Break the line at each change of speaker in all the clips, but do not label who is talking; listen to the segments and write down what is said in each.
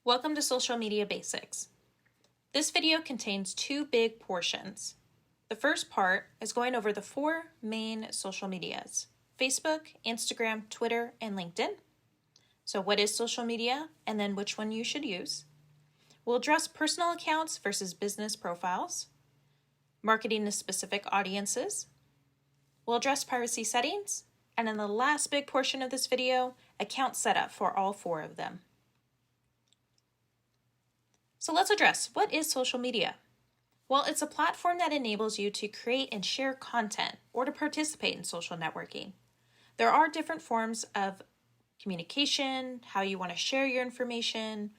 Welcome to Social Media Basics. This video contains two big portions. The first part is going over the four main social medias: Facebook, Instagram, Twitter, and LinkedIn. So what is social media, and then which one you should use. We'll address personal accounts versus business profiles, marketing to specific audiences. We'll address privacy settings, and in the last big portion of this video, account setup for all four of them. So let's address, what is social media? Well, it's a platform that enables you to create and share content or to participate in social networking. There are different forms of communication, how you want to share your information.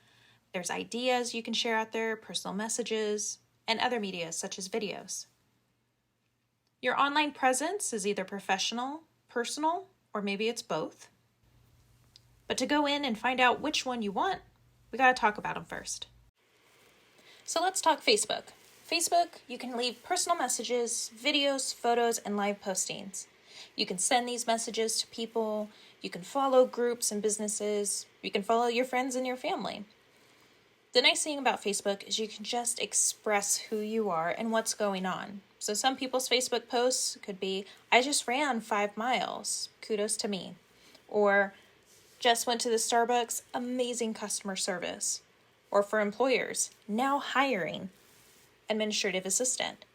There's ideas you can share out there, personal messages, and other media such as videos. Your online presence is either professional, personal, or maybe it's both. But to go in and find out which one you want, we got to talk about them first. So let's talk Facebook. Facebook, you can leave personal messages, videos, photos, and live postings. You can send these messages to people. You can follow groups and businesses. You can follow your friends and your family. The nice thing about Facebook is you can just express who you are and what's going on. So some people's Facebook posts could be, I just ran 5 miles, kudos to me. Or just went to the Starbucks, amazing customer service. Or for employers, now hiring, administrative assistant.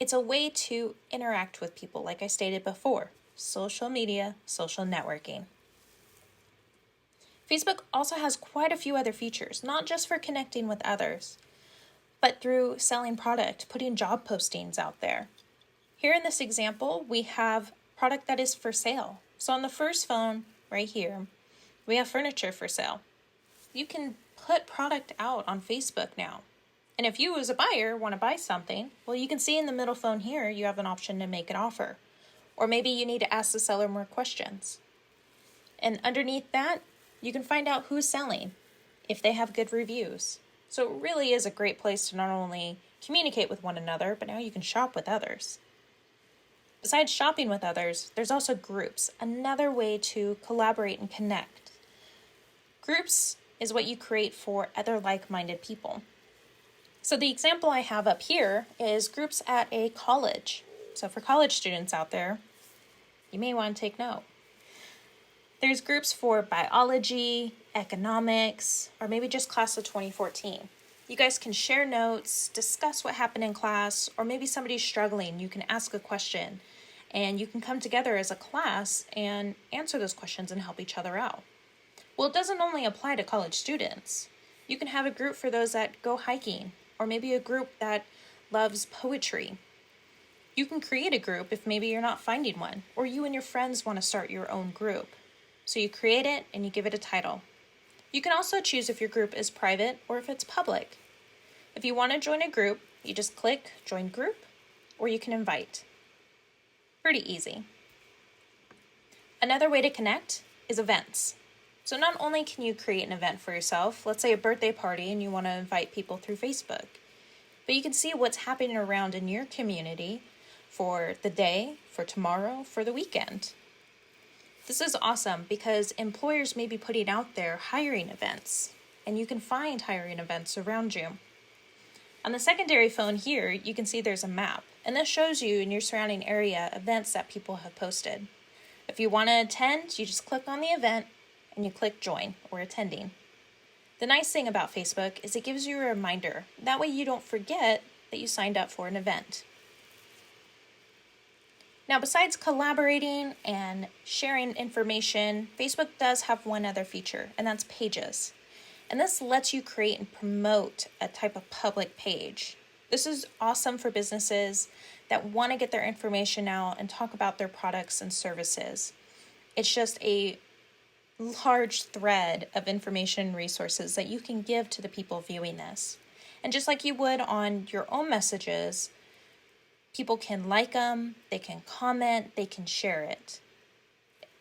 It's a way to interact with people, like I stated before. Social media, social networking. Facebook also has quite a few other features, not just for connecting with others, but through selling product, putting job postings out there. Here in this example, we have product that is for sale. So on the first phone, right here, we have furniture for sale. You can put product out on Facebook now. And if you as a buyer want to buy something, well, you can see in the middle phone here, you have an option to make an offer. Or maybe you need to ask the seller more questions. And underneath that, you can find out who's selling, if they have good reviews. So it really is a great place to not only communicate with one another, but now you can shop with others. Besides shopping with others, there's also groups, another way to collaborate and connect. Groups is what you create for other like-minded people. So the example I have up here is groups at a college. So for college students out there, you may want to take note. There's groups for biology, economics, or maybe just class of 2014. You guys can share notes, discuss what happened in class, or maybe somebody's struggling. You can ask a question, and you can come together as a class and answer those questions and help each other out. Well, it doesn't only apply to college students. You can have a group for those that go hiking, or maybe a group that loves poetry. You can create a group if maybe you're not finding one, or you and your friends want to start your own group. So you create it and you give it a title. You can also choose if your group is private or if it's public. If you want to join a group, you just click Join Group, or you can invite. Pretty easy. Another way to connect is events. So not only can you create an event for yourself, let's say a birthday party, and you want to invite people through Facebook, but you can see what's happening around in your community for the day, for tomorrow, for the weekend. This is awesome because employers may be putting out there hiring events, and you can find hiring events around you. On the secondary phone here, you can see there's a map, and this shows you in your surrounding area events that people have posted. If you want to attend, you just click on the event and you click join or attending. The nice thing about Facebook is it gives you a reminder. That way you don't forget that you signed up for an event. Now, besides collaborating and sharing information, Facebook does have one other feature, and that's pages. And this lets you create and promote a type of public page. This is awesome for businesses that want to get their information out and talk about their products and services. It's just a large thread of information and resources that you can give to the people viewing this. And just like you would on your own messages, people can like them, they can comment, they can share it.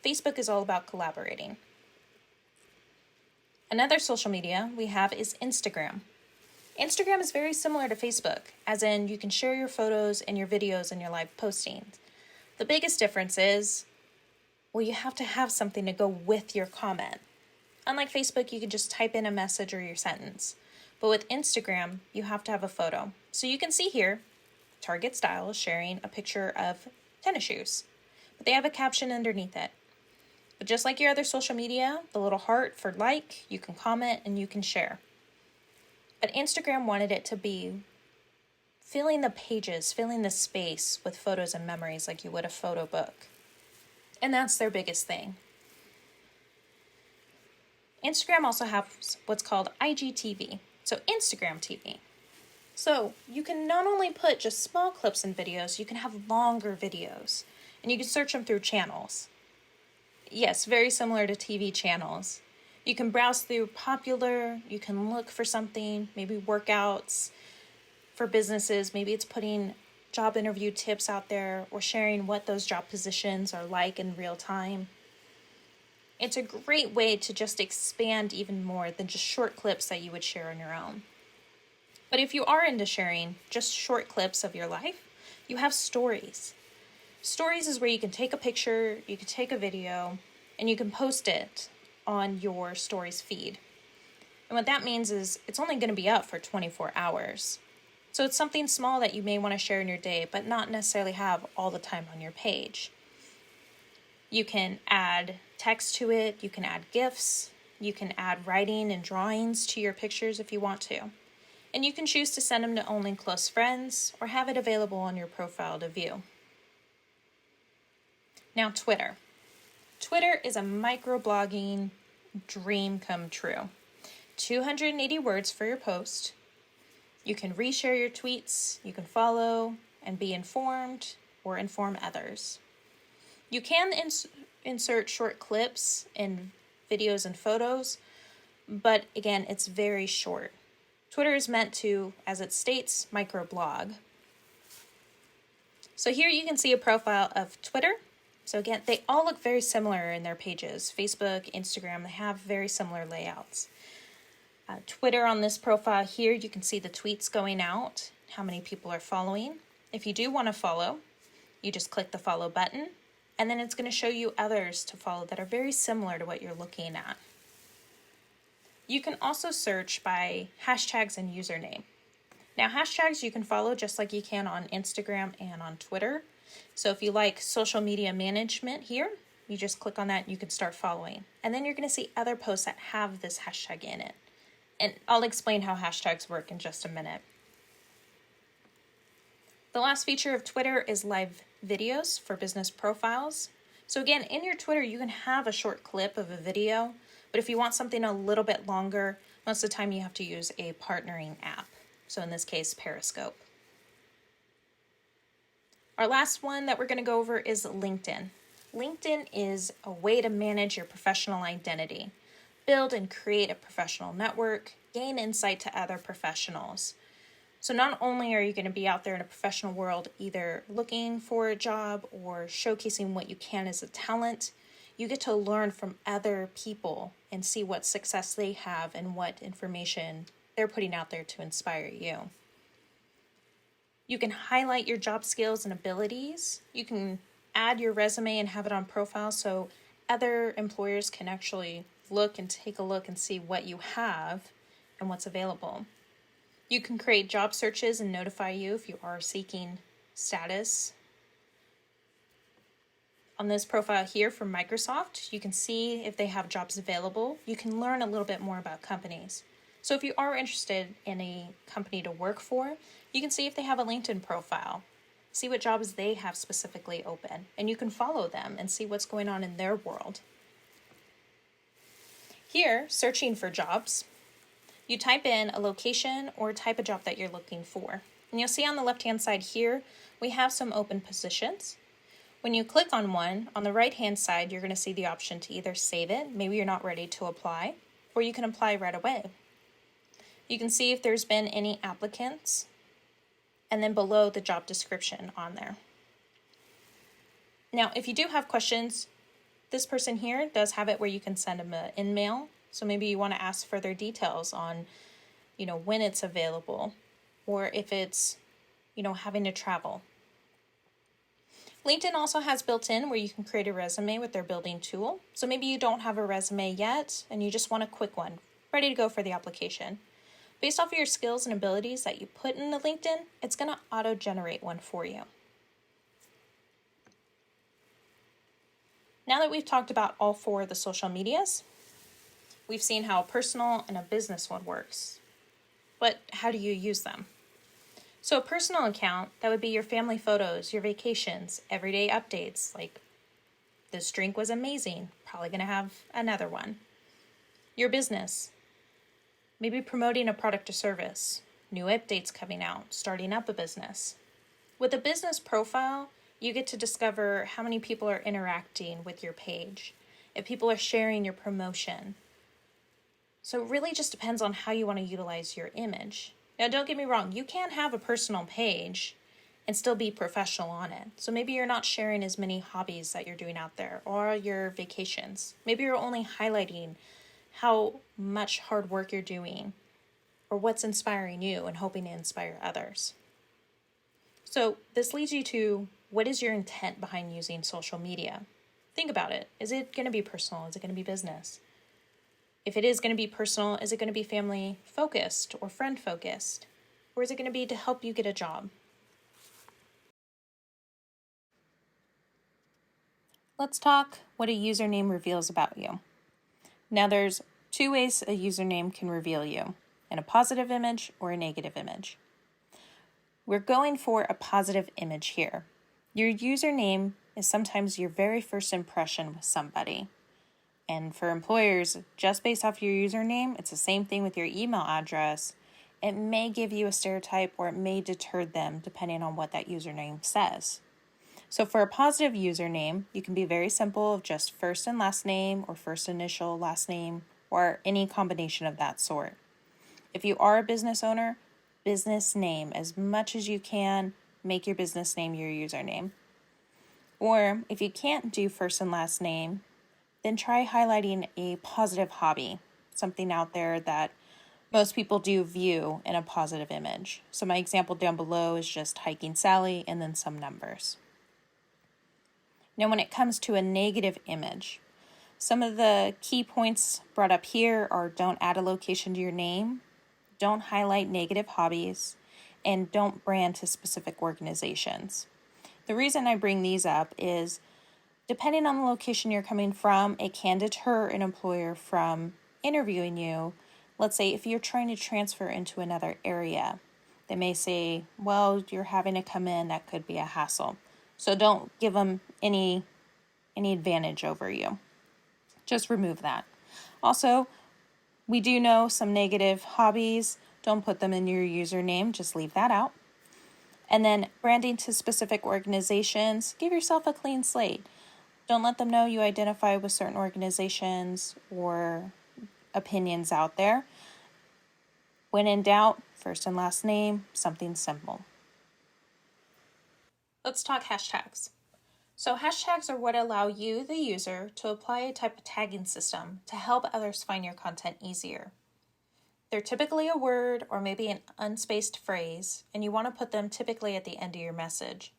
Facebook is all about collaborating. Another social media we have is Instagram. Instagram is very similar to Facebook, as in you can share your photos and your videos and your live postings. The biggest difference is, well, you have to have something to go with your comment. Unlike Facebook, you can just type in a message or your sentence. But with Instagram, you have to have a photo. So you can see here, Target Style is sharing a picture of tennis shoes, but they have a caption underneath it. But just like your other social media, the little heart for like, you can comment and you can share. But Instagram wanted it to be filling the pages, filling the space with photos and memories like you would a photo book. And that's their biggest thing. Instagram also has what's called IGTV, so Instagram TV. So you can not only put just small clips and videos, you can have longer videos, and you can search them through channels. Yes, very similar to TV channels. You can browse through popular, you can look for something, maybe workouts for businesses, maybe it's putting job interview tips out there or sharing what those job positions are like in real time. It's a great way to just expand even more than just short clips that you would share on your own. But if you are into sharing just short clips of your life, you have stories. Stories is where you can take a picture, you can take a video, and you can post it on your stories feed. And what that means is it's only going to be up for 24 hours. So it's something small that you may want to share in your day, but not necessarily have all the time on your page. You can add text to it, you can add GIFs, you can add writing and drawings to your pictures if you want to. And you can choose to send them to only close friends or have it available on your profile to view. Now, Twitter. Twitter is a microblogging dream come true. 280 words for your post. You can reshare your tweets, you can follow and be informed or inform others. You can insert short clips in videos and photos, but again, it's very short. Twitter is meant to, as it states, microblog. So here you can see a profile of Twitter. So again, they all look very similar in their pages. Facebook, Instagram, they have very similar layouts. Twitter on this profile here, you can see the tweets going out, how many people are following. If you do want to follow, you just click the follow button, and then it's going to show you others to follow that are very similar to what you're looking at. You can also search by hashtags and username. Now, hashtags you can follow just like you can on Instagram and on Twitter. So if you like social media management here, you just click on that and you can start following. And then you're going to see other posts that have this hashtag in it. And I'll explain how hashtags work in just a minute. The last feature of Twitter is live videos for business profiles. So again, in your Twitter, you can have a short clip of a video, but if you want something a little bit longer, most of the time you have to use a partnering app. So in this case, Periscope. Our last one that we're going to go over is LinkedIn. LinkedIn is a way to manage your professional identity, build and create a professional network, gain insight to other professionals. So not only are you going to be out there in a professional world either looking for a job or showcasing what you can as a talent, you get to learn from other people and see what success they have and what information they're putting out there to inspire you. You can highlight your job skills and abilities. You can add your resume and have it on profile so other employers can actually look and take a look and see what you have and what's available. You can create job searches and notify you if you are seeking status. On this profile here from Microsoft, you can see if they have jobs available. You can learn a little bit more about companies. So if you are interested in a company to work for, you can see if they have a LinkedIn profile, see what jobs they have specifically open, and you can follow them and see what's going on in their world. Here, searching for jobs, you type in a location or type of job that you're looking for. And you'll see on the left-hand side here, we have some open positions. When you click on one, on the right-hand side, you're going to see the option to either save it, maybe you're not ready to apply, or you can apply right away. You can see if there's been any applicants, and then below the job description on there. Now, if you do have questions, this person here does have it where you can send them an in-mail. So maybe you want to ask further details on, when it's available, or if it's, having to travel. LinkedIn also has built-in where you can create a resume with their building tool. So maybe you don't have a resume yet and you just want a quick one, ready to go for the application. Based off of your skills and abilities that you put into LinkedIn, it's going to auto-generate one for you. Now that we've talked about all four of the social medias, we've seen how a personal and a business one works. But how do you use them? So a personal account, that would be your family photos, your vacations, everyday updates, like this drink was amazing, probably going to have another one. Your business, maybe promoting a product or service, new updates coming out, starting up a business. With a business profile, you get to discover how many people are interacting with your page, if people are sharing your promotion. So it really just depends on how you want to utilize your image. Now, don't get me wrong, you can have a personal page and still be professional on it. So maybe you're not sharing as many hobbies that you're doing out there or your vacations. Maybe you're only highlighting how much hard work you're doing or what's inspiring you and hoping to inspire others. So this leads you to, what is your intent behind using social media? Think about it. Is it going to be personal? Is it going to be business? If it is going to be personal, is it going to be family focused or friend focused? Or is it going to be to help you get a job? Let's talk what a username reveals about you. Now there's two ways a username can reveal you, in a positive image or a negative image. We're going for a positive image here. Your username is sometimes your very first impression with somebody. And for employers, just based off your username, it's the same thing with your email address. It may give you a stereotype or it may deter them depending on what that username says. So for a positive username, you can be very simple of just first and last name or first initial last name or any combination of that sort. If you are a business owner, business name as much as you can, make your business name your username. Or if you can't do first and last name, then try highlighting a positive hobby, something out there that most people do view in a positive image. So my example down below is just hiking Sally and then some numbers. Now when it comes to a negative image, some of the key points brought up here are don't add a location to your name, don't highlight negative hobbies, and don't brand to specific organizations. The reason I bring these up is depending on the location you're coming from, it can deter an employer from interviewing you. Let's say if you're trying to transfer into another area, they may say, well, you're having to come in, that could be a hassle. So don't give them any advantage over you. Just remove that. Also, we do know some negative hobbies. Don't put them in your username, just leave that out. And then branding to specific organizations, give yourself a clean slate. Don't let them know you identify with certain organizations or opinions out there. When in doubt, first and last name, something simple. Let's talk hashtags. So hashtags are what allow you, the user, to apply a type of tagging system to help others find your content easier. They're typically a word or maybe an unspaced phrase, and you want to put them typically at the end of your message.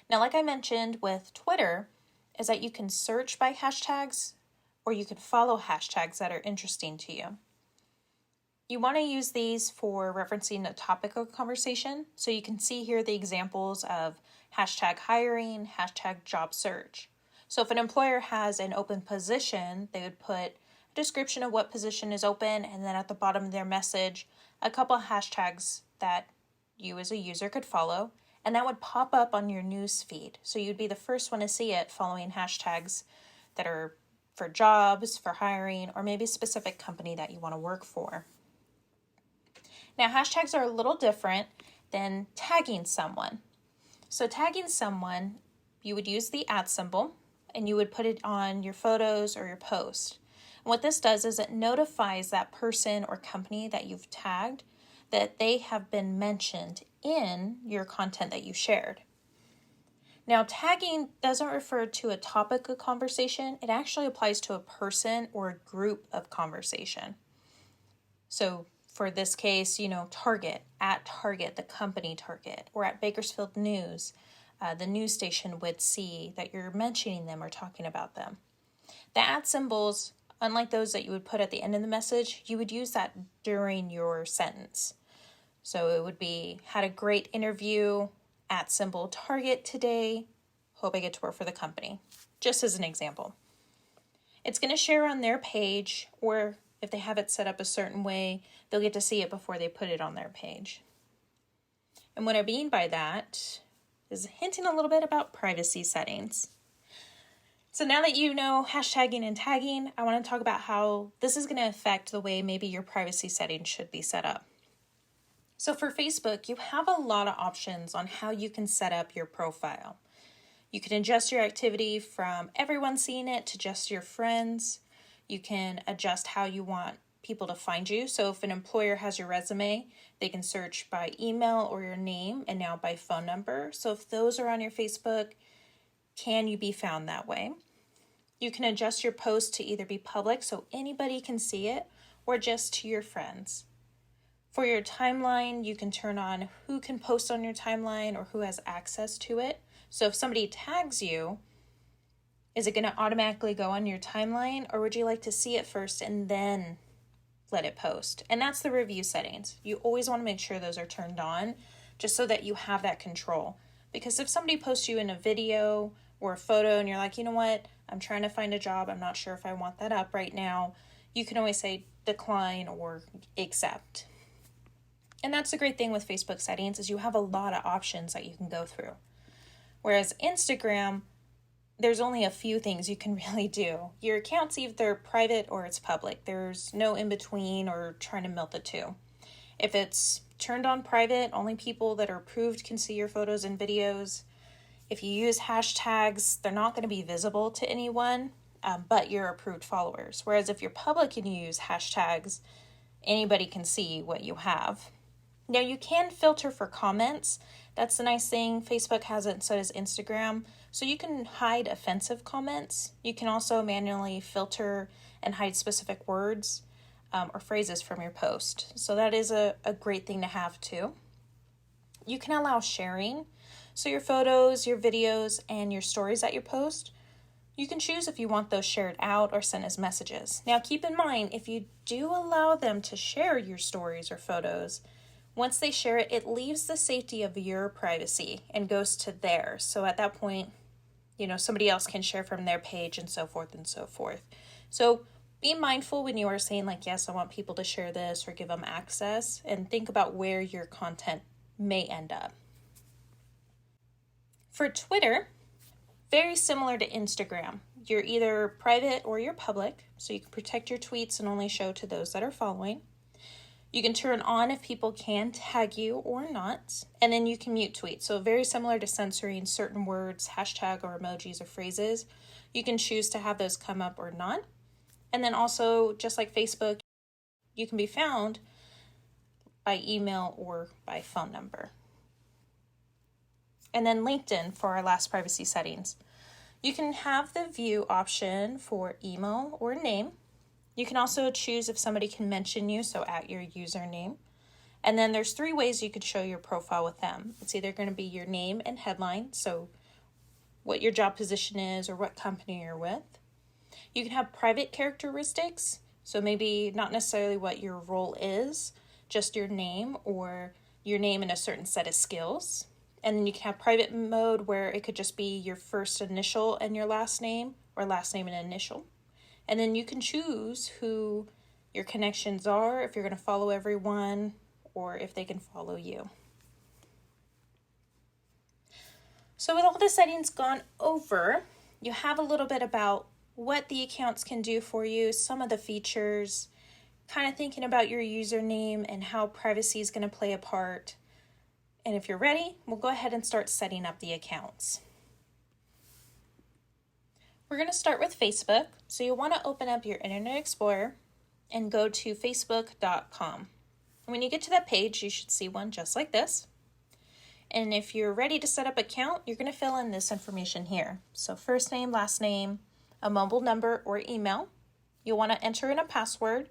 Now, like I mentioned with Twitter, is that you can search by hashtags or you can follow hashtags that are interesting to you. You want to use these for referencing a topic of conversation. So you can see here the examples of hashtag hiring, hashtag job search. So if an employer has an open position, they would put a description of what position is open and then at the bottom of their message, a couple of hashtags that you as a user could follow. And that would pop up on your news feed. So you'd be the first one to see it following hashtags that are for jobs, for hiring, or maybe a specific company that you want to work for. Now, hashtags are a little different than tagging someone. So tagging someone, you would use the @ symbol and you would put it on your photos or your post. And what this does is it notifies that person or company that you've tagged that they have been mentioned in your content that you shared. Now, tagging doesn't refer to a topic of conversation. It actually applies to a person or a group of conversation. So for this case, Target, at Target, the company Target, or at Bakersfield News, the news station would see that you're mentioning them or talking about them. The at symbols, unlike those that you would put at the end of the message, you would use that during your sentence. So it would be, had a great interview, at symbol Target today, hope I get to work for the company, just as an example. It's going to share on their page, or if they have it set up a certain way, they'll get to see it before they put it on their page. And what I mean by that is hinting a little bit about privacy settings. So now that you know hashtagging and tagging, I want to talk about how this is going to affect the way maybe your privacy settings should be set up. So for Facebook, you have a lot of options on how you can set up your profile. You can adjust your activity from everyone seeing it to just your friends. You can adjust how you want people to find you. So if an employer has your resume, they can search by email or your name, and now by phone number. So if those are on your Facebook, can you be found that way? You can adjust your post to either be public so anybody can see it, or just to your friends. For your timeline, you can turn on who can post on your timeline or who has access to it. So if somebody tags you, is it going to automatically go on your timeline, or would you like to see it first and then let it post? And that's the review settings. You always want to make sure those are turned on, just so that you have that control. Because if somebody posts you in a video or a photo and you're like, you know what, I'm trying to find a job, I'm not sure if I want that up right now, you can always say decline or accept. And that's the great thing with Facebook settings, is you have a lot of options that you can go through. Whereas Instagram, there's only a few things you can really do. Your account's either private or it's public. There's no in between or trying to melt the two. If it's turned on private, only people that are approved can see your photos and videos. If you use hashtags, they're not going to be visible to anyone, but your approved followers. Whereas if you're public and you use hashtags, anybody can see what you have. Now you can filter for comments. That's the nice thing. Facebook has it, and so does Instagram. So you can hide offensive comments. You can also manually filter and hide specific words or phrases from your post. So that is a great thing to have too. You can allow sharing. So your photos, your videos, and your stories that you post, you can choose if you want those shared out or sent as messages. Now keep in mind, if you do allow them to share your stories or photos, once they share it, it leaves the safety of your privacy and goes to theirs. So at that point, somebody else can share from their page and so forth and so forth. So be mindful when you are saying like, yes, I want people to share this or give them access, and think about where your content may end up. For Twitter, very similar to Instagram. You're either private or you're public, so you can protect your tweets and only show to those that are following. You can turn on if people can tag you or not, and then you can mute tweets. So very similar to censoring certain words, hashtag or emojis or phrases. You can choose to have those come up or not. And then also, just like Facebook, you can be found by email or by phone number. And then LinkedIn for our last privacy settings. You can have the view option for email or name. You can also choose if somebody can mention you, so at your username. And then there's 3 ways you could show your profile with them. It's either going to be your name and headline, so what your job position is or what company you're with. You can have private characteristics, so maybe not necessarily what your role is, just your name or your name and a certain set of skills. And then you can have private mode, where it could just be your first initial and your last name, or last name and initial. And then you can choose who your connections are, if you're going to follow everyone, or if they can follow you. So with all the settings gone over, you have a little bit about what the accounts can do for you, some of the features, kind of thinking about your username and how privacy is going to play a part. And if you're ready, we'll go ahead and start setting up the accounts. We're going to start with Facebook. So you'll want to open up your Internet Explorer and go to facebook.com. When you get to that page, you should see one just like this. And if you're ready to set up an account, you're going to fill in this information here. So first name, last name, a mobile number or email. You'll want to enter in a password.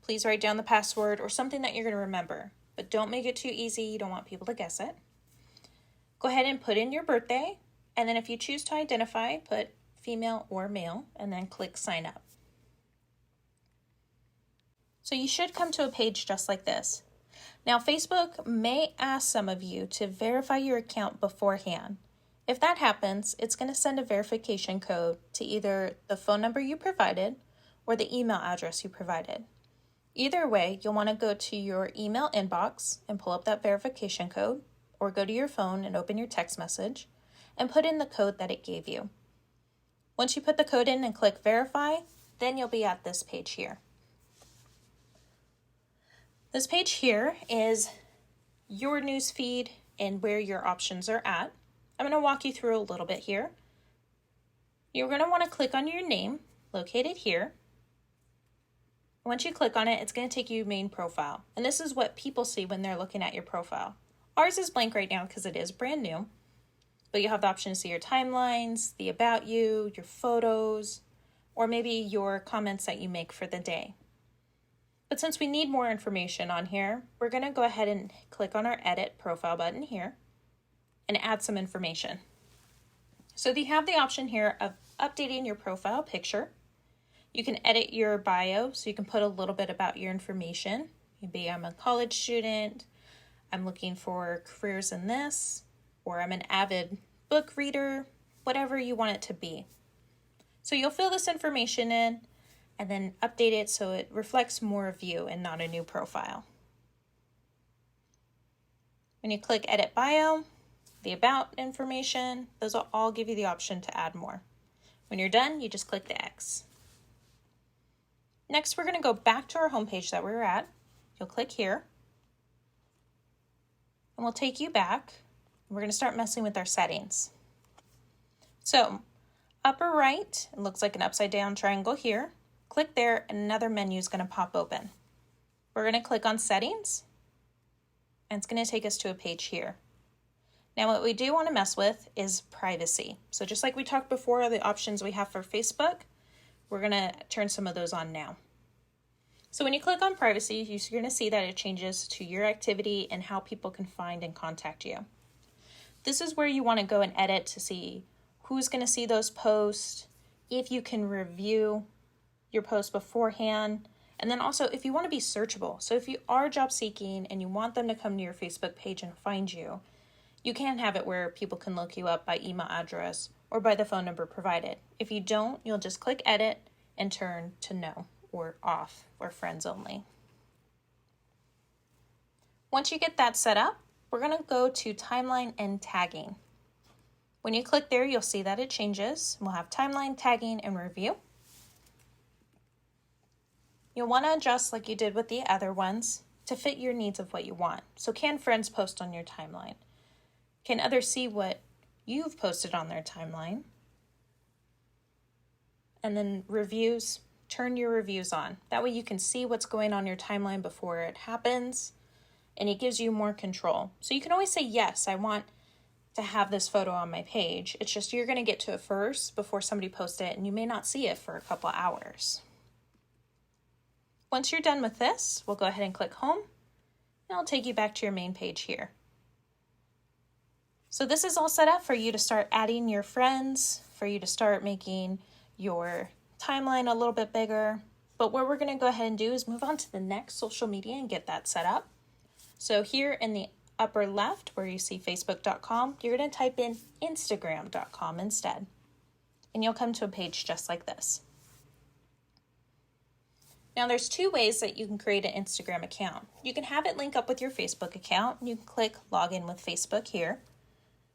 Please write down the password or something that you're going to remember, but don't make it too easy. You don't want people to guess it. Go ahead and put in your birthday, and then if you choose to identify, put female or male, and then click sign up. So you should come to a page just like this. Now, Facebook may ask some of you to verify your account beforehand. If that happens, it's going to send a verification code to either the phone number you provided or the email address you provided. Either way, you'll want to go to your email inbox and pull up that verification code, or go to your phone and open your text message and put in the code that it gave you. Once you put the code in and click verify, then you'll be at this page here. This page here is your news feed and where your options are at. I'm going to walk you through a little bit here. You're going to want to click on your name, located here. Once you click on it, it's going to take you to main profile. And this is what people see when they're looking at your profile. Ours is blank right now because it is brand new. But you have the option to see your timelines, the about you, your photos, or maybe your comments that you make for the day. But since we need more information on here, we're going to go ahead and click on our edit profile button here and add some information. So you have the option here of updating your profile picture. You can edit your bio, so you can put a little bit about your information. Maybe I'm a college student, I'm looking for careers in this, or I'm an avid book reader, whatever you want it to be. So you'll fill this information in and then update it so it reflects more of you and not a new profile. When you click Edit Bio, the About information, those will all give you the option to add more. When you're done, you just click the X. Next, we're going to go back to our homepage that we were at. You'll click here, and we'll take you back. We're going to start messing with our settings. So, upper right, it looks like an upside down triangle here. Click there and another menu is going to pop open. We're going to click on settings and it's going to take us to a page here. Now what we do want to mess with is privacy. So just like we talked before, the options we have for Facebook, we're going to turn some of those on now. So when you click on privacy, you're going to see that it changes to your activity and how people can find and contact you. This is where you want to go and edit to see who's going to see those posts, if you can review your post beforehand, and then also if you want to be searchable. So if you are job seeking and you want them to come to your Facebook page and find you, you can have it where people can look you up by email address or by the phone number provided. If you don't, you'll just click edit and turn to no or off or friends only. Once you get that set up, we're going to go to timeline and tagging. When you click there, you'll see that it changes. We'll have timeline, tagging, and review. You'll want to adjust like you did with the other ones to fit your needs of what you want. So can friends post on your timeline? Can others see what you've posted on their timeline? And then reviews, turn your reviews on. That way you can see what's going on your timeline before it happens, and it gives you more control. So you can always say, yes, I want to have this photo on my page. It's just you're going to get to it first before somebody posts it, and you may not see it for a couple hours. Once you're done with this, we'll go ahead and click home, and it'll take you back to your main page here. So this is all set up for you to start adding your friends, for you to start making your timeline a little bit bigger. But what we're going to go ahead and do is move on to the next social media and get that set up. So here in the upper left where you see facebook.com, you're going to type in instagram.com instead. And you'll come to a page just like this. Now there's two ways that you can create an Instagram account. You can have it link up with your Facebook account. You can click login with Facebook here.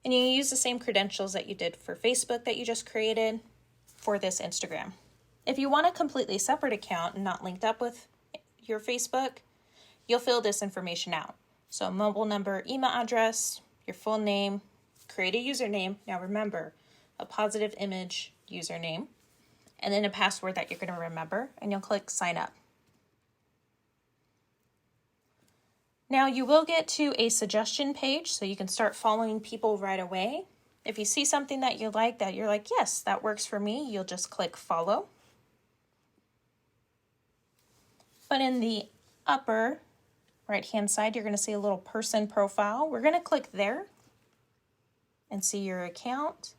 And you can use the same credentials that you did for Facebook that you just created for this Instagram. If you want a completely separate account and not linked up with your Facebook, you'll fill this information out. So mobile number, email address, your full name, create a username. Now remember, a positive image username, and then a password that you're going to remember, and you'll click sign up. Now you will get to a suggestion page, so you can start following people right away. If you see something that you like, that you're like, yes, that works for me, you'll just click follow. But in the upper right-hand side, you're going to see a little person profile. We're going to click there. and see your account.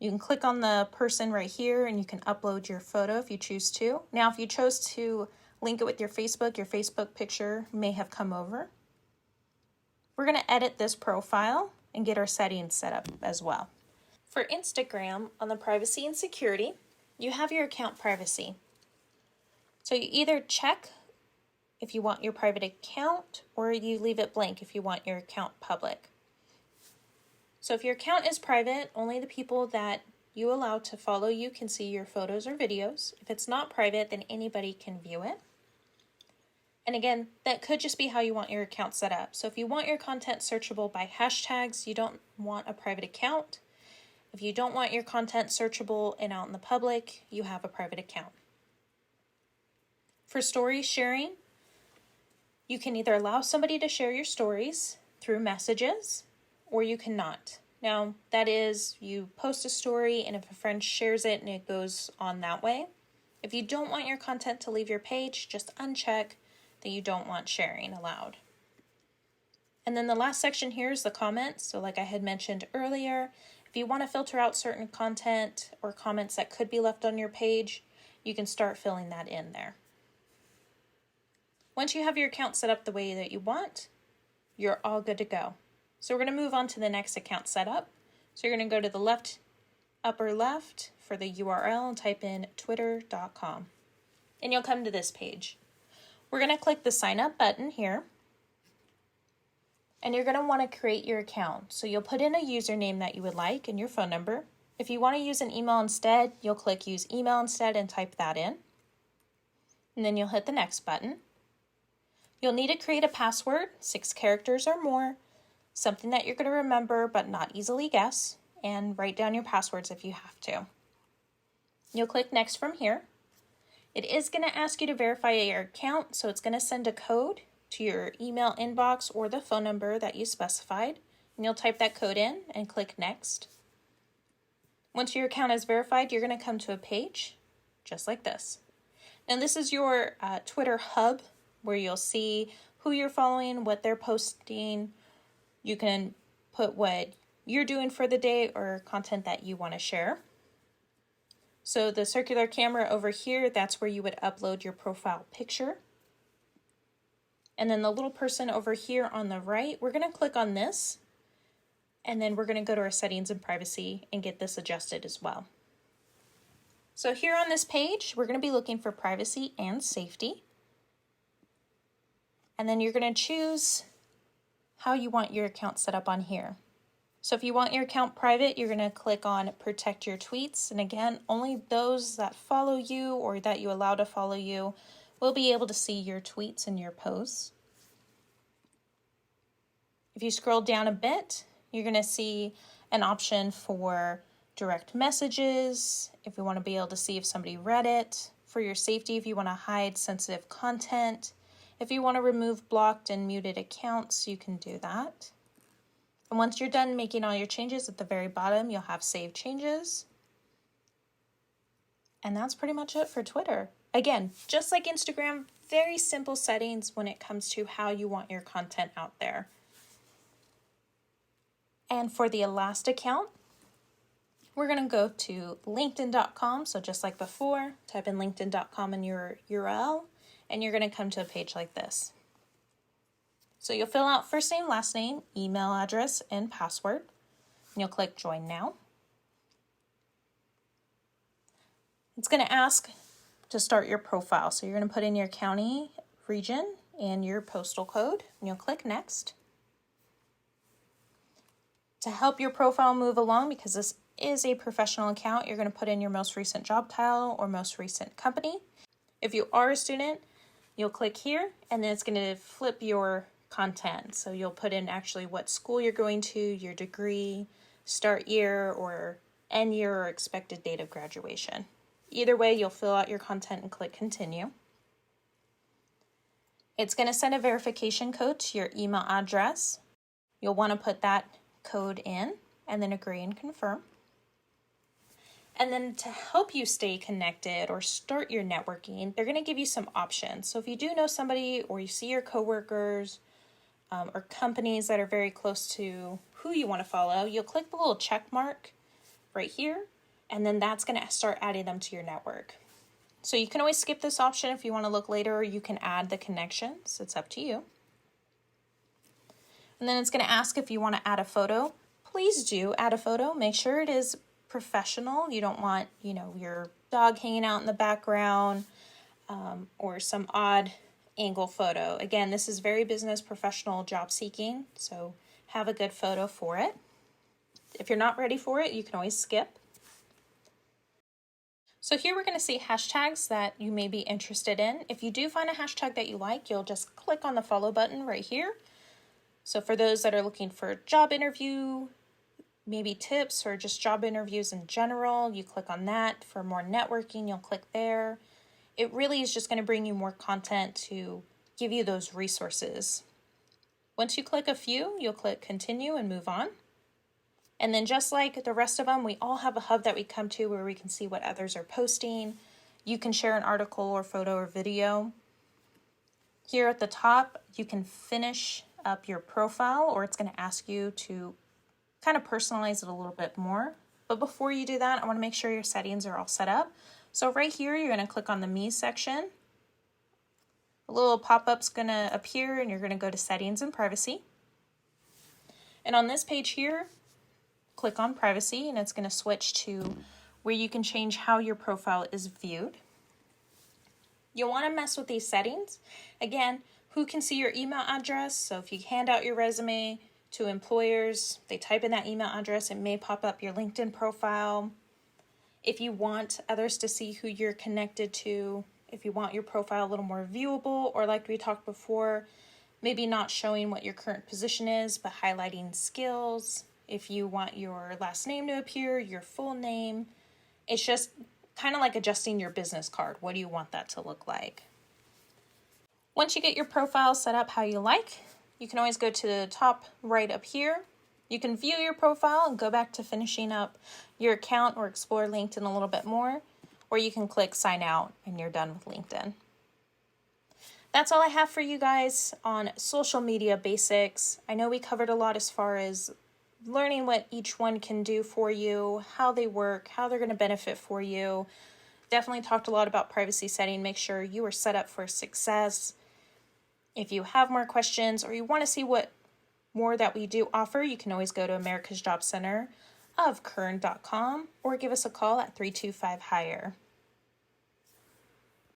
You can click on the person right here and you can upload your photo if you choose to. Now, if you chose to link it with your Facebook picture may have come over. We're going to edit this profile and get our settings set up as well. For Instagram, on the privacy and security, you have your account privacy. So you either check if you want your private account or you leave it blank if you want your account public. So if your account is private, only the people that you allow to follow you can see your photos or videos. If it's not private, then anybody can view it. And again, that could just be how you want your account set up. So if you want your content searchable by hashtags, you don't want a private account. If you don't want your content searchable and out in the public, you have a private account. For story sharing, you can either allow somebody to share your stories through messages, or you cannot. Now, that is, you post a story and if a friend shares it and it goes on that way. If you don't want your content to leave your page, just uncheck that you don't want sharing allowed. And then the last section here is the comments. So like I had mentioned earlier, if you want to filter out certain content or comments that could be left on your page, you can start filling that in there. Once you have your account set up the way that you want, you're all good to go. So we're going to move on to the next account setup. So you're going to go to the upper left for the URL and type in twitter.com. And you'll come to this page. We're going to click the sign up button here. And you're going to want to create your account. So you'll put in a username that you would like and your phone number. If you want to use an email instead, you'll click use email instead and type that in. And then you'll hit the next button. You'll need to create a password, 6 characters or more, something that you're going to remember but not easily guess, and write down your passwords if you have to. You'll click next from here. It is going to ask you to verify your account, so it's going to send a code to your email inbox or the phone number that you specified, and you'll type that code in and click next. Once your account is verified, you're going to come to a page just like this. Now this is your Twitter hub where you'll see who you're following, what they're posting. You can put what you're doing for the day or content that you want to share. So the circular camera over here, that's where you would upload your profile picture. And then the little person over here on the right, we're going to click on this. And then we're going to go to our settings and privacy and get this adjusted as well. So here on this page, we're going to be looking for privacy and safety. And then you're going to choose how you want your account set up on here. So if you want your account private, you're going to click on protect your tweets. And again, only those that follow you or that you allow to follow you will be able to see your tweets and your posts. If you scroll down a bit, you're going to see an option for direct messages, if you want to be able to see if somebody read it, for your safety, if you want to hide sensitive content, if you want to remove blocked and muted accounts, you can do that. And once you're done making all your changes, at the very bottom, you'll have save changes. And that's pretty much it for Twitter. Again, just like Instagram, very simple settings when it comes to how you want your content out there. And for the last account, we're going to go to linkedin.com. So just like before, type in linkedin.com in your URL, and you're going to come to a page like this. So you'll fill out first name, last name, email address, and password. And you'll click join now. It's going to ask to start your profile. So you're going to put in your county, region, and your postal code, and you'll click next. To help your profile move along, because this is a professional account, you're going to put in your most recent job title or most recent company. If you are a student, you'll click here, and then it's going to flip your content. So you'll put in actually what school you're going to, your degree, start year, or end year, or expected date of graduation. Either way, you'll fill out your content and click continue. It's going to send a verification code to your email address. You'll want to put that code in and then agree and confirm. And then to help you stay connected or start your networking, they're going to give you some options. So if you do know somebody or you see your coworkers or companies that are very close to who you want to follow, you'll click the little check mark right here, and then that's going to start adding them to your network. So you can always skip this option if you want to look later, or you can add the connections. It's up to you. And then it's going to ask if you want to add a photo. Please do add a photo. Make sure it is professional. You don't want, your dog hanging out in the background or some odd angle photo. Again, this is very business professional job seeking, so have a good photo for it. If you're not ready for it, you can always skip. So here we're going to see hashtags that you may be interested in. If you do find a hashtag that you like, you'll just click on the follow button right here. So for those that are looking for job interview, maybe tips or just job interviews in general, you click on that. For more networking, you'll click there. It really is just going to bring you more content to give you those resources. Once you click a few, you'll click continue and move on. And then just like the rest of them, we all have a hub that we come to where we can see what others are posting. You can share an article or photo or video. Here at the top, you can finish up your profile, or it's going to ask you to kind of personalize it a little bit more. But before you do that, I want to make sure your settings are all set up. So right here, you're going to click on the Me section. A little pop-up's going to appear, and you're going to go to Settings and Privacy. And on this page here, click on Privacy, and it's going to switch to where you can change how your profile is viewed. You'll want to mess with these settings. Again, who can see your email address? So if you hand out your resume to employers, they type in that email address, it may pop up your LinkedIn profile. If you want others to see who you're connected to, if you want your profile a little more viewable, or like we talked before, maybe not showing what your current position is, but highlighting skills. If you want your last name to appear, your full name, it's just kind of like adjusting your business card. What do you want that to look like? Once you get your profile set up how you like, you can always go to the top right up here. You can view your profile and go back to finishing up your account or explore LinkedIn a little bit more, or you can click sign out and you're done with LinkedIn. That's all I have for you guys on social media basics. I know we covered a lot as far as learning what each one can do for you, how they work, how they're going to benefit for you. Definitely talked a lot about privacy setting. Make sure you are set up for success. If you have more questions or you want to see what more that we do offer, you can always go to America's Job Center of Kern.com or give us a call at 325-HIRE.